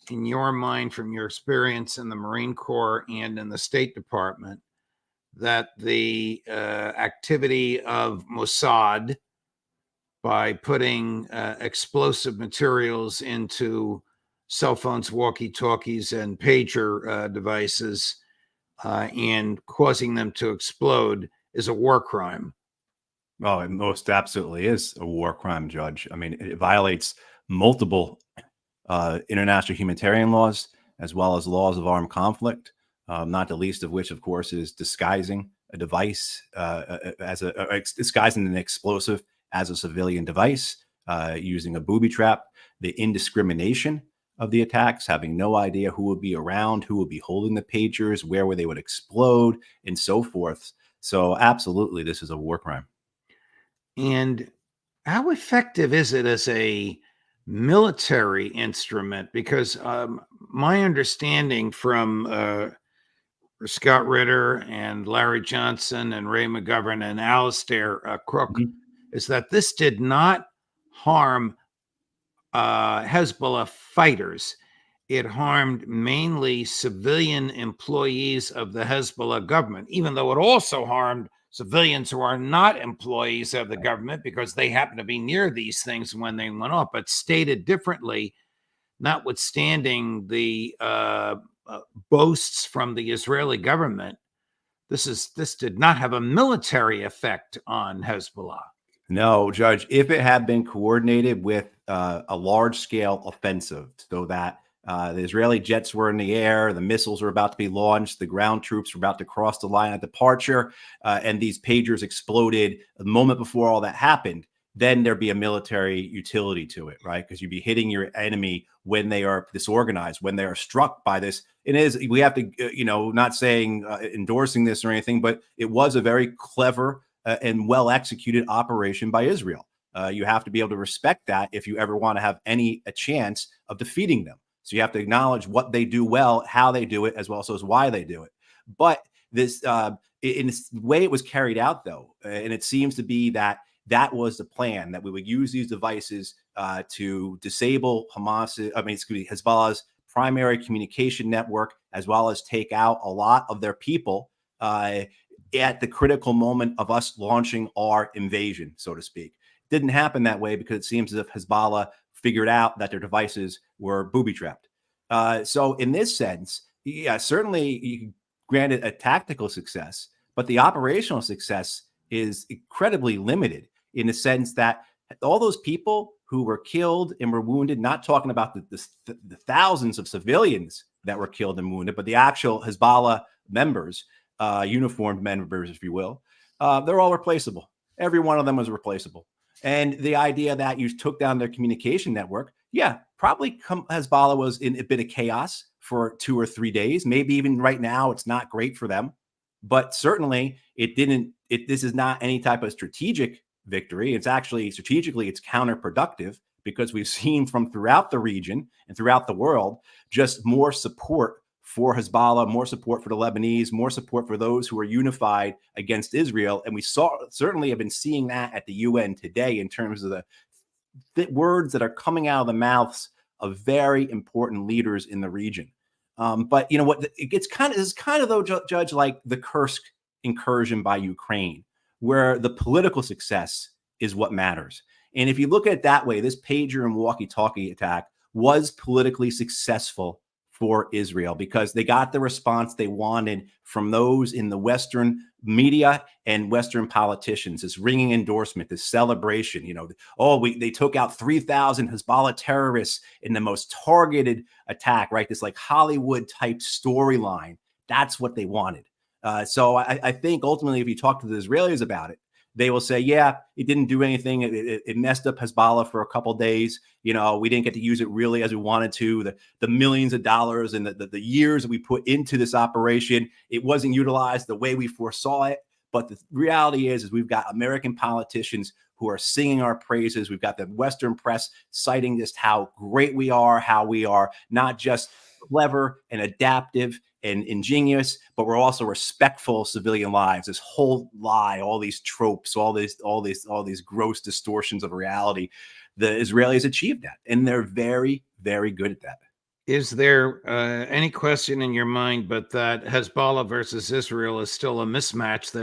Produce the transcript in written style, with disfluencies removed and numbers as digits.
in your mind, from your experience in the Marine Corps and in the State Department, that the activity of Mossad by putting explosive materials into cell phones, walkie-talkies, and pager devices and causing them to explode is a war crime? Oh, it most absolutely is a war crime, Judge. I mean, it violates multiple international humanitarian laws, as well as laws of armed conflict, not the least of which, of course, is disguising a device disguising an explosive as a civilian device, using a booby trap, the indiscrimination of the attacks, having no idea who would be around, who would be holding the pagers, where they would explode, and so forth. So absolutely, this is a war crime. And how effective is it as a military instrument? Because my understanding from Scott Ritter and Larry Johnson and Ray McGovern and Alistair Crook is that this did not harm Hezbollah fighters. It harmed mainly civilian employees of the Hezbollah government, even though it also harmed civilians who are not employees of the government because they happen to be near these things when they went off. But stated differently, notwithstanding the boasts from the Israeli government, this did not have a military effect on Hezbollah. No, Judge, if it had been coordinated with a large-scale offensive, so that the Israeli jets were in the air, the missiles were about to be launched, the ground troops were about to cross the line of departure, and these pagers exploded a moment before all that happened, then there'd be a military utility to it, right? Because you'd be hitting your enemy when they are disorganized, when they are struck by this. It is, we have to, not saying endorsing this or anything, but it was a very clever and well-executed operation by Israel. You have to be able to respect that if you ever want to have a chance of defeating them. So you have to acknowledge what they do well, how they do it, as well as why they do it. But this, in the way it was carried out, though, and it seems to be that was the plan, that we would use these devices to disable Hezbollah's primary communication network, as well as take out a lot of their people at the critical moment of us launching our invasion, so to speak. Didn't happen that way because it seems as if Hezbollah figured out that their devices were booby-trapped. So in this sense, yeah, certainly you granted a tactical success, but the operational success is incredibly limited in the sense that all those people who were killed and were wounded, not talking about the thousands of civilians that were killed and wounded, but the actual Hezbollah members, uniformed members, if you will, they're all replaceable. Every one of them was replaceable. And the idea that you took down their communication network, yeah, probably Hezbollah was in a bit of chaos for 2 or 3 days. Maybe even right now, it's not great for them. But certainly this is not any type of strategic victory. It's actually strategically, it's counterproductive because we've seen from throughout the region and throughout the world, just more support for Hezbollah, more support for the Lebanese, more support for those who are unified against Israel. And we certainly have been seeing that at the UN today in terms of the words that are coming out of the mouths of very important leaders in the region. But you know what? It's kind of though, Judge, like the Kursk incursion by Ukraine, where the political success is what matters. And if you look at it that way, this pager and walkie-talkie attack was politically successful for Israel because they got the response they wanted from those in the Western media and Western politicians. This ringing endorsement, this celebration, they took out 3,000 Hezbollah terrorists in the most targeted attack, right? This like Hollywood type storyline. That's what they wanted. So I think ultimately, if you talk to the Israelis about it, they will say, yeah, it didn't do anything. It messed up Hezbollah for a couple of days. We didn't get to use it really as we wanted to. The millions of dollars and the years that we put into this operation, it wasn't utilized the way we foresaw it. But the reality is we've got American politicians who are singing our praises. We've got the Western press citing just how great we are, how we are not just clever and adaptive and ingenious, but we're also respectful of civilian lives. This whole lie, all these tropes, all these gross distortions of reality. The Israelis achieved that, and they're very, very good at that. Is there any question in your mind but that Hezbollah versus Israel is still a mismatch that